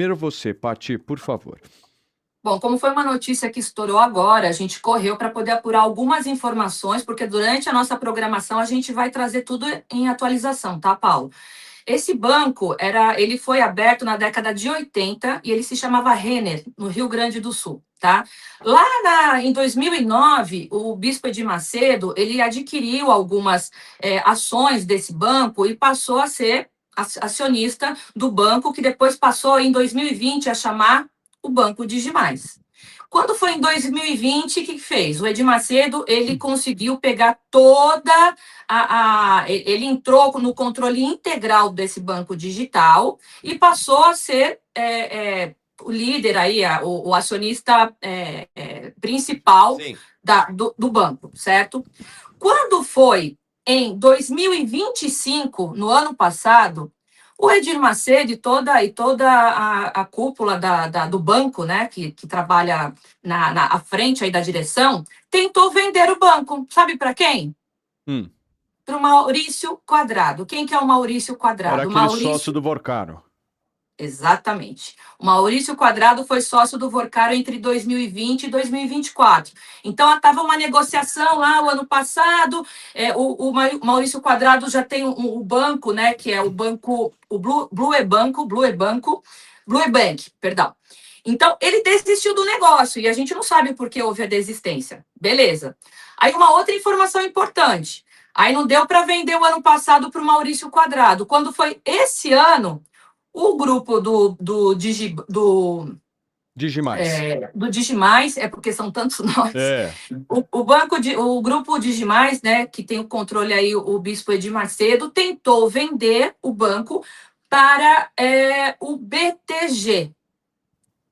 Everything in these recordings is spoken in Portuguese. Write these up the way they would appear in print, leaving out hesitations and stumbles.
Primeiro você, Pati, por favor. Bom, como foi uma notícia que estourou agora, a gente correu para poder apurar algumas informações, porque durante a nossa programação a gente vai trazer tudo em atualização, tá, Paulo? Esse banco ele foi aberto na década de 80 e ele se chamava Renner, no Rio Grande do Sul, tá? Em 2009, o Bispo Edir Macedo, ele adquiriu algumas ações desse banco e passou a ser acionista do banco, que depois passou em 2020 a chamar o Banco Digimais. Quando foi em 2020, o que fez? O Edir Macedo, ele conseguiu pegar ele entrou no controle integral desse banco digital e passou a ser o líder aí, o acionista principal do banco, certo? Quando foi em 2025, no ano passado, o Edir Macedo e toda a cúpula do banco, né, que trabalha à frente aí da direção, tentou vender o banco. Sabe para quem? Hum. Para o Maurício Quadrado. Quem que é o Maurício Era Quadrado? aquele sócio Maurício, do Vorcaro. exatamente. O Maurício Quadrado foi sócio do Vorcaro entre 2020 e 2024. Então, estava uma negociação lá o ano passado. O Maurício Quadrado já tem o banco, né? Que é o banco, o Blue Bank, perdão. Então, ele desistiu do negócio e a gente não sabe por que houve a desistência. Beleza. Aí, uma outra informação importante. Aí não deu para vender o ano passado para o Maurício Quadrado. Quando foi esse ano, o grupo Digimais. do Digimais, é porque são tantos nomes, É. o grupo Digimais, né, que tem o controle aí, o Bispo Edir Macedo, tentou vender o banco para o BTG.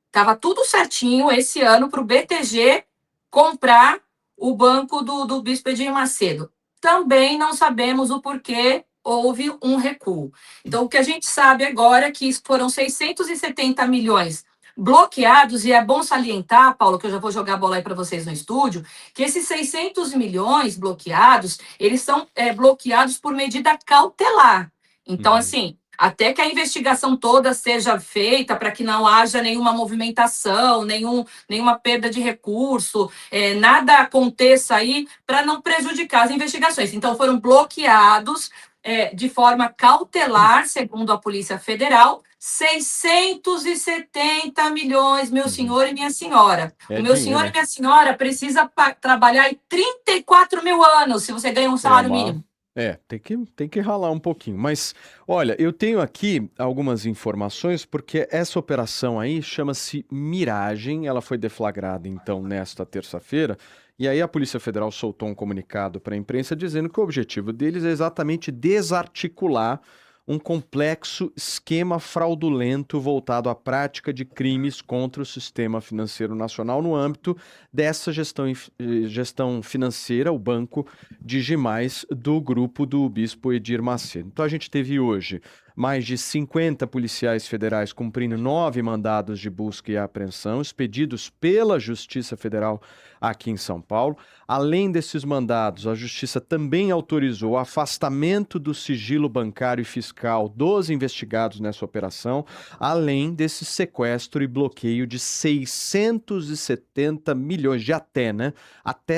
Estava tudo certinho esse ano para o BTG comprar o banco do Bispo Edir Macedo. Também não sabemos o porquê houve um recuo. Então, o que a gente sabe agora é que foram 670 milhões bloqueados, e é bom salientar, Paulo, que eu já vou jogar a bola aí para vocês no estúdio, que esses 600 milhões bloqueados, eles são bloqueados por medida cautelar. Então, Uhum. assim, até que a investigação toda seja feita para que não haja nenhuma movimentação, nenhuma perda de recurso, nada aconteça aí para não prejudicar as investigações. Então, foram bloqueados de forma cautelar, segundo a Polícia Federal, 670 milhões, meu Uhum. senhor e minha senhora. É O meu dinheiro, senhor e hein? minha senhora precisa trabalhar aí 34 mil anos se você ganha um É salário uma. mínimo. Tem que ralar um pouquinho. Mas, olha, eu tenho aqui algumas informações, porque essa operação aí chama-se Miragem. Ela foi deflagrada, então, nesta terça-feira. E aí a Polícia Federal soltou um comunicado para a imprensa dizendo que o objetivo deles é exatamente desarticular um complexo esquema fraudulento voltado à prática de crimes contra o sistema financeiro nacional no âmbito dessa gestão financeira, o banco Digimais do grupo do Bispo Edir Macedo. Então a gente teve hoje mais de 50 policiais federais cumprindo 9 mandados de busca e apreensão expedidos pela Justiça Federal aqui em São Paulo. Além desses mandados, a Justiça também autorizou o afastamento do sigilo bancário e fiscal dos investigados nessa operação, além desse sequestro e bloqueio de 670 milhões de até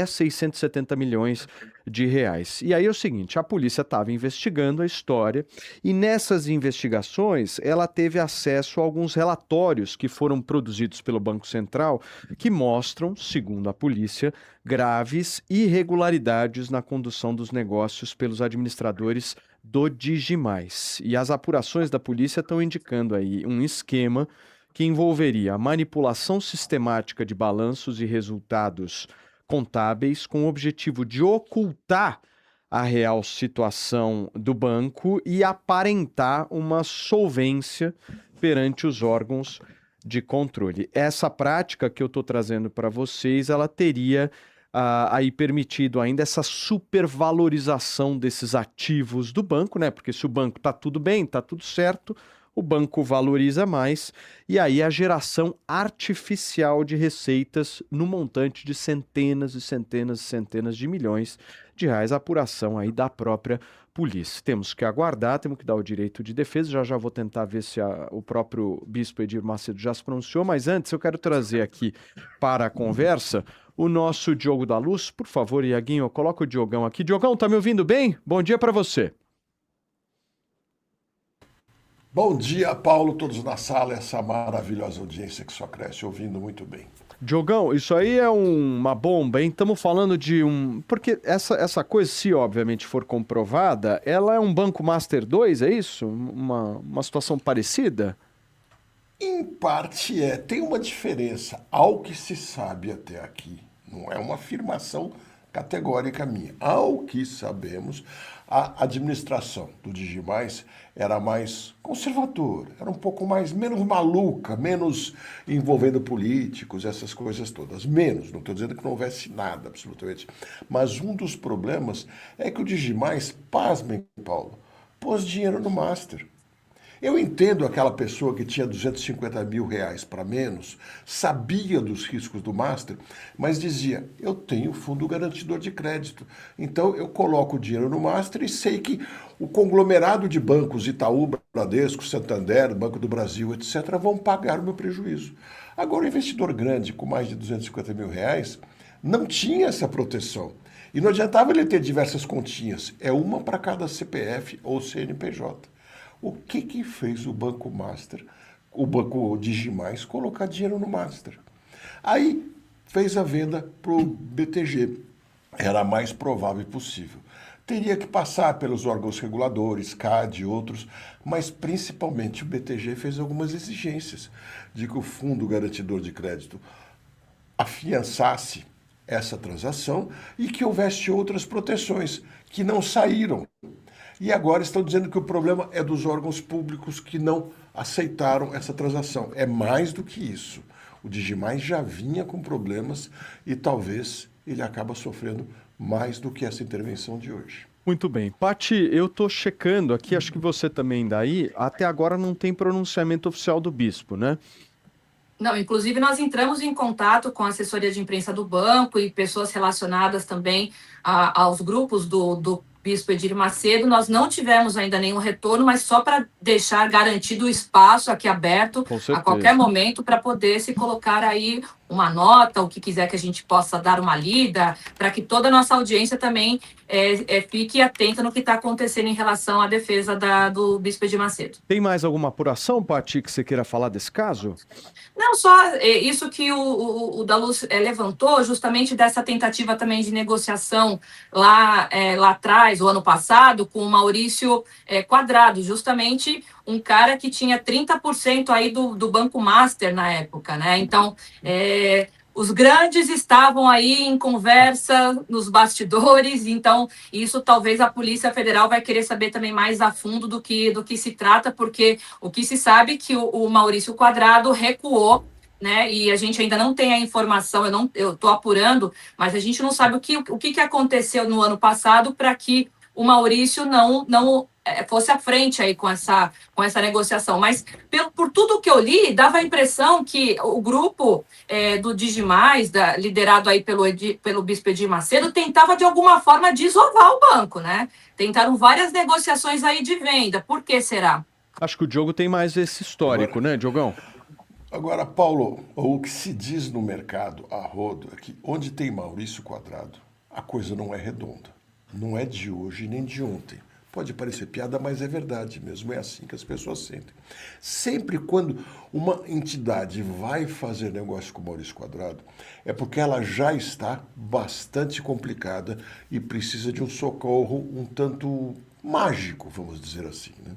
670 milhões de reais. E aí é o seguinte, a polícia estava investigando a história e nessas investigações ela teve acesso a alguns relatórios que foram produzidos pelo Banco Central que mostram, segundo a polícia, graves irregularidades na condução dos negócios pelos administradores do Digimais. E as apurações da polícia estão indicando aí um esquema que envolveria a manipulação sistemática de balanços e resultados contábeis com o objetivo de ocultar a real situação do banco e aparentar uma solvência perante os órgãos de controle. Essa prática que eu estou trazendo para vocês, ela teria aí permitido ainda essa supervalorização desses ativos do banco, né? Porque se o banco está tudo bem, está tudo certo, o banco valoriza mais, e aí a geração artificial de receitas no montante de centenas e centenas e centenas de milhões de reais, a apuração aí da própria polícia. Temos que aguardar, temos que dar o direito de defesa, já vou tentar ver se o próprio Bispo Edir Macedo já se pronunciou, mas antes eu quero trazer aqui para a conversa o nosso Diogo da Luz. Por favor, Iaguinho, coloca o Diogão aqui. Diogão, tá me ouvindo bem? Bom dia para você. Bom dia, Paulo, todos na sala, essa maravilhosa audiência que só cresce, ouvindo muito bem. Diogão, isso aí é uma bomba, hein? Estamos falando de um... Porque essa coisa, se obviamente for comprovada, ela é um Banco Master 2, é isso? Uma situação parecida? Em parte é. Tem uma diferença, ao que se sabe até aqui. Não é uma afirmação categórica minha. Ao que sabemos, a administração do Digimais era mais conservadora, era um pouco menos maluca, menos envolvendo políticos, essas coisas todas. Menos, não estou dizendo que não houvesse nada, absolutamente. Mas um dos problemas é que o Digimais, pasmem, Paulo, pôs dinheiro no Master. Eu entendo aquela pessoa que tinha 250 mil reais para menos, sabia dos riscos do Master, mas dizia, eu tenho fundo garantidor de crédito, então eu coloco o dinheiro no Master e sei que o conglomerado de bancos, Itaú, Bradesco, Santander, Banco do Brasil, etc., vão pagar o meu prejuízo. Agora, o investidor grande, com mais de 250 mil reais, não tinha essa proteção. E não adiantava ele ter diversas continhas, é uma para cada CPF ou CNPJ. O que fez o Banco Master, o Banco Digimais, colocar dinheiro no Master? Aí fez a venda para o BTG. Era a mais provável possível. Teria que passar pelos órgãos reguladores, CAD e outros, mas principalmente o BTG fez algumas exigências de que o Fundo Garantidor de Crédito afiançasse essa transação e que houvesse outras proteções que não saíram. E agora estão dizendo que o problema é dos órgãos públicos que não aceitaram essa transação. É mais do que isso. O Digimais já vinha com problemas e talvez ele acaba sofrendo mais do que essa intervenção de hoje. Muito bem. Pati, eu estou checando aqui, acho que você também daí, até agora não tem pronunciamento oficial do bispo, né? Não, inclusive nós entramos em contato com a assessoria de imprensa do banco e pessoas relacionadas também aos grupos do Bispo Edir Macedo. Nós não tivemos ainda nenhum retorno, mas só para deixar garantido o espaço aqui aberto a qualquer momento para poder se colocar aí uma nota, o que quiser que a gente possa dar uma lida, para que toda a nossa audiência também fique atenta no que está acontecendo em relação à defesa do Bispo Edir Macedo. Tem mais alguma apuração, Pati, que você queira falar desse caso? Não, só isso que o da Luz levantou, justamente dessa tentativa também de negociação lá atrás, o ano passado, com o Maurício Quadrado, justamente um cara que tinha 30% aí do Banco Master na época, né? Então, os grandes estavam aí em conversa nos bastidores, então isso talvez a Polícia Federal vai querer saber também mais a fundo do que se trata, porque o que se sabe é que o Maurício Quadrado recuou, né? E a gente ainda não tem a informação, eu estou apurando, mas a gente não sabe o que aconteceu no ano passado para que o Maurício não fosse à frente aí com essa negociação. Mas, por tudo que eu li, dava a impressão que o grupo do Digimais, liderado aí pelo Bispo Edir Macedo, tentava, de alguma forma, desovar o banco, né? Tentaram várias negociações aí de venda. Por que será? Acho que o Diogo tem mais esse histórico, né, Diogão? Agora, Paulo, o que se diz no mercado a rodo é que onde tem Maurício Quadrado, a coisa não é redonda. Não é de hoje nem de ontem. Pode parecer piada, mas é verdade mesmo. É assim que as pessoas sentem. Sempre quando uma entidade vai fazer negócio com o Maurício Quadrado, é porque ela já está bastante complicada e precisa de um socorro um tanto mágico, vamos dizer assim, né?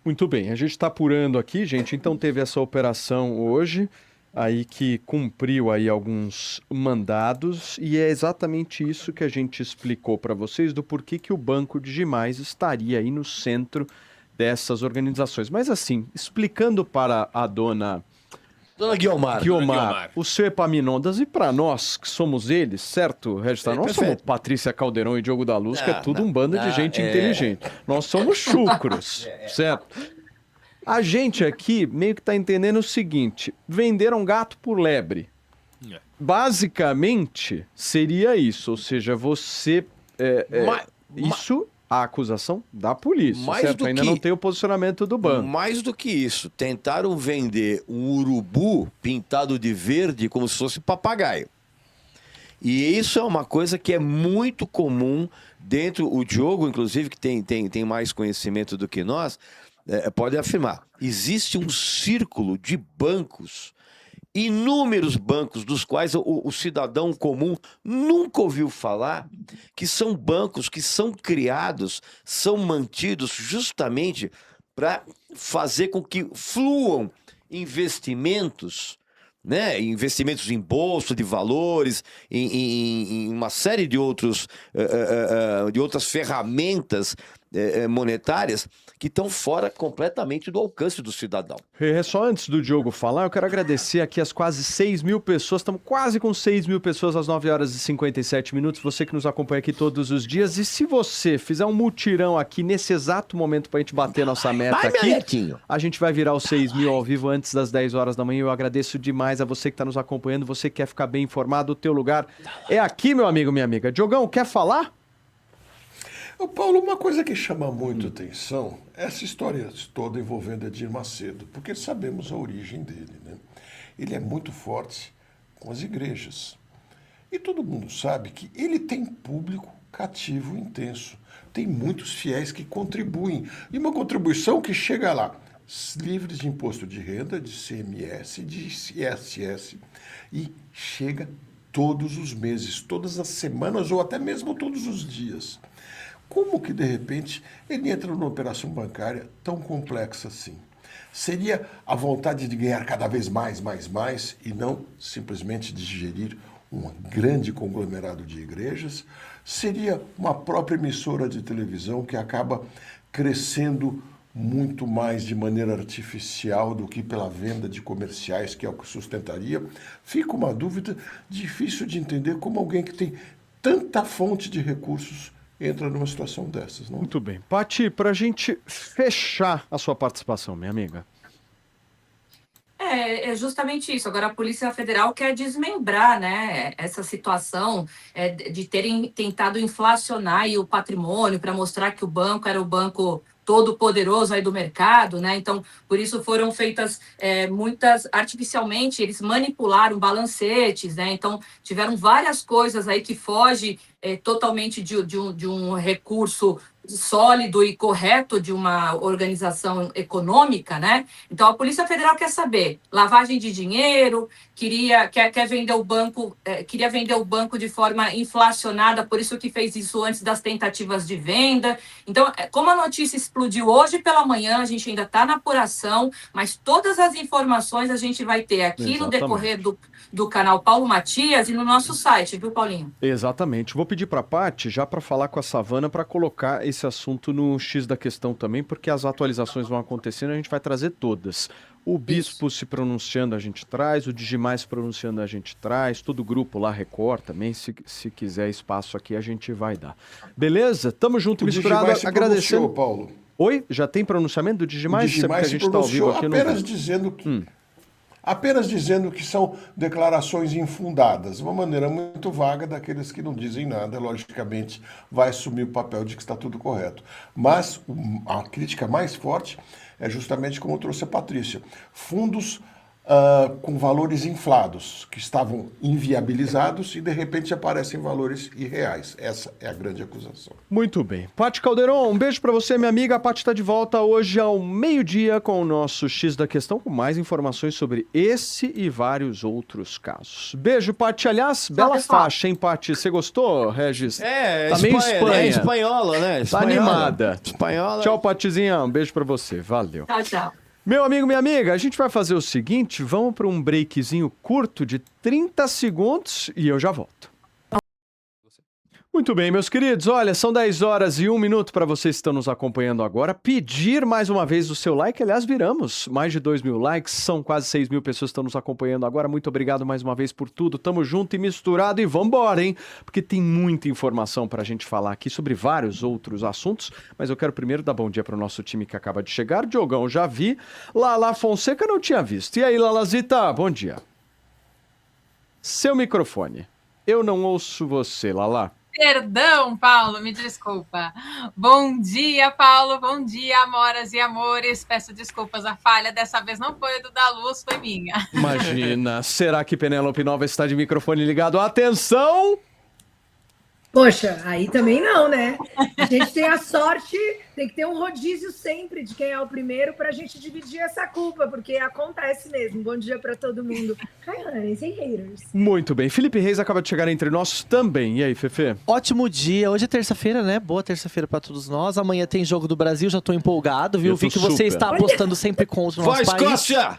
Muito bem, a gente está apurando aqui, gente. Então teve essa operação hoje, aí que cumpriu aí alguns mandados, e é exatamente isso que a gente explicou para vocês do porquê que o Banco Digimais estaria aí no centro dessas organizações. Mas assim, explicando para a dona Guiomar, o seu Epaminondas, e para nós que somos eles, certo, Registrar? Nós somos Patrícia Caldeirão e Diogo da Luz, que é tudo um bando de gente inteligente. Nós somos chucros, certo? A gente aqui meio que tá entendendo o seguinte: venderam gato por lebre. Basicamente, seria isso. Ou seja, você... isso, a acusação da polícia, Mais certo? do Ainda que- não tem o posicionamento do banco. Mais do que isso, tentaram vender um urubu pintado de verde como se fosse papagaio. E isso é uma coisa que é muito comum dentro... O Diogo, inclusive, que tem mais conhecimento do que nós, pode afirmar. Existe um círculo de bancos, inúmeros bancos, dos quais o cidadão comum nunca ouviu falar, que são bancos que são criados, são mantidos justamente para fazer com que fluam investimentos, né? Investimentos em bolsa de valores, em uma série de outras ferramentas monetárias que estão fora completamente do alcance do cidadão. Só antes do Diogo falar, eu quero agradecer aqui as quase 6 mil pessoas. Estamos quase com 6 mil pessoas às 9 horas e 57 minutos. Você que nos acompanha aqui todos os dias. E se você fizer um mutirão aqui nesse exato momento para a gente bater nossa meta aqui, a gente vai virar os 6 mil ao vivo antes das 10 horas da manhã. Eu agradeço demais a você que está nos acompanhando. Você que quer ficar bem informado, o teu lugar é aqui, meu amigo, minha amiga. Diogão, quer falar? Ô, Paulo, uma coisa que chama muito atenção é essa história toda envolvendo Edir Macedo, porque sabemos a origem dele, né? Ele é muito forte com as igrejas. E todo mundo sabe que ele tem público cativo intenso. Tem muitos fiéis que contribuem. E uma contribuição que chega lá, livres de imposto de renda, de CMS, de ISS, e chega todos os meses, todas as semanas ou até mesmo todos os dias. Como que, de repente, ele entra numa operação bancária tão complexa assim? Seria a vontade de ganhar cada vez mais e não simplesmente de gerir um grande conglomerado de igrejas? Seria uma própria emissora de televisão que acaba crescendo muito mais de maneira artificial do que pela venda de comerciais, que é o que sustentaria? Fica uma dúvida difícil de entender como alguém que tem tanta fonte de recursos entra numa situação dessas, não? Muito bem. Pati, para a gente fechar a sua participação, minha amiga. É justamente isso. Agora a Polícia Federal quer desmembrar, né, essa situação de terem tentado inflacionar aí o patrimônio para mostrar que o banco era o banco todo poderoso aí do mercado, né? Então, por isso foram feitas muitas artificialmente, eles manipularam balancetes, né? Então, tiveram várias coisas aí que fogem totalmente de um recurso sólido e correto de uma organização econômica, né? Então a Polícia Federal quer saber lavagem de dinheiro, quer vender o banco, queria vender o banco de forma inflacionada, por isso que fez isso antes das tentativas de venda. Então, como a notícia explodiu hoje pela manhã, a gente ainda está na apuração, mas todas as informações a gente vai ter aqui no decorrer do canal Paulo Matias e no nosso site, viu, Paulinho? Exatamente. Vou pedir para a Paty, já para falar com a Savana, para colocar esse assunto no X da questão também, porque as atualizações vão acontecendo e a gente vai trazer todas. O Bispo se pronunciando a gente traz, o Digimais se pronunciando a gente traz, todo o grupo lá, Record também, se quiser espaço aqui a gente vai dar. Beleza? Tamo junto e misturado, agradecendo. Paulo. Oi? Já tem pronunciamento do Digimais? O Digimais se pronunciou aqui apenas dizendo que são declarações infundadas, uma maneira muito vaga daqueles que não dizem nada, logicamente vai assumir o papel de que está tudo correto. Mas a crítica mais forte é justamente como trouxe a Patrícia, fundos com valores inflados, que estavam inviabilizados e de repente aparecem valores irreais. Essa é a grande acusação. Muito bem. Paty Calderon, um beijo para você, minha amiga. A Paty está de volta hoje ao meio-dia com o nosso X da Questão, com mais informações sobre esse e vários outros casos. Beijo, Paty. Aliás, bela faixa, hein, Paty? Você gostou, Regis? Tá meio Espanha. Espanhola, né? Tá animada. Espanhola. Tchau, Patizinha. Um beijo para você. Valeu. Tchau, tchau. Meu amigo, minha amiga, a gente vai fazer o seguinte, vamos para um breakzinho curto de 30 segundos e eu já volto. Muito bem, meus queridos, olha, são 10 horas e 1 minuto para vocês que estão nos acompanhando agora. Pedir mais uma vez o seu like, aliás, viramos mais de 2.000 likes, são quase 6.000 pessoas que estão nos acompanhando agora. Muito obrigado mais uma vez por tudo, tamo junto e misturado e vambora, hein? Porque tem muita informação pra gente falar aqui sobre vários outros assuntos, mas eu quero primeiro dar bom dia pro nosso time que acaba de chegar. Diogão, já vi. Lala Fonseca não tinha visto. E aí, Lalazita, bom dia. Seu microfone. Eu não ouço você, Lala. Perdão, Paulo, me desculpa. Bom dia, Paulo. Bom dia, amoras e amores. Peço desculpas, a falha dessa vez não foi do da Luz, foi minha. Imagina, será que Penélope Nova está de microfone ligado? Atenção! Poxa, aí também não, né? A gente tem a sorte, tem que ter um rodízio sempre de quem é o primeiro para a gente dividir essa culpa, porque acontece mesmo. Bom dia para todo mundo. Hi, honey, say haters. Muito bem, Felipe Reis acaba de chegar entre nós também. E aí, Fefe? Ótimo dia. Hoje é terça-feira, né? Boa terça-feira pra todos nós. Amanhã tem Jogo do Brasil, já tô empolgado, viu? Eu tô Vi que você super. está apostando sempre contra o nosso Vai, país. Escócia!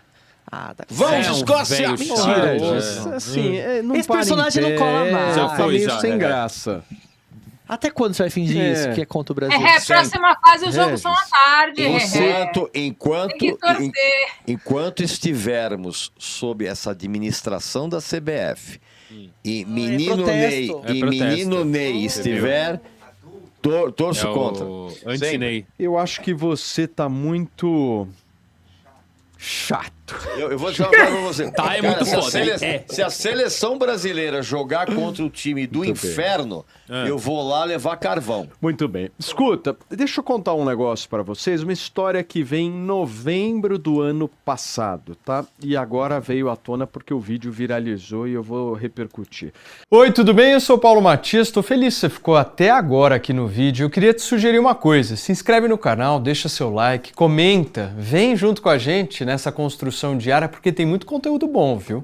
Ah, tá Vamos, certo. Escócia! Mentira, Nossa, assim, não Esse para em personagem pé, não cola mais. Já Já foi, já, sem né? graça. Até quando você vai fingir isso, que é contra o Brasil? Próxima fase, os jogos são à tarde. Enquanto, Tem que torcer. enquanto estivermos sob essa administração da CBF e menino Ney, protesto. e menino Ney estiver, torço contra. Anti-Ney. Eu acho que você tá muito chato. Eu vou dizer uma coisa pra você. Tá, é muito se a foda, hein? se a seleção brasileira jogar contra o time do inferno, eu vou lá levar carvão. Muito bem. Escuta, deixa eu contar um negócio pra vocês, uma história que vem em novembro do ano passado, tá? E agora veio à tona porque o vídeo viralizou e eu vou repercutir. Oi, tudo bem? Eu sou o Paulo Matias, tô feliz que você ficou até agora aqui no vídeo. Eu queria te sugerir uma coisa, se inscreve no canal, deixa seu like, comenta, vem junto com a gente nessa construção diária porque tem muito conteúdo bom, viu?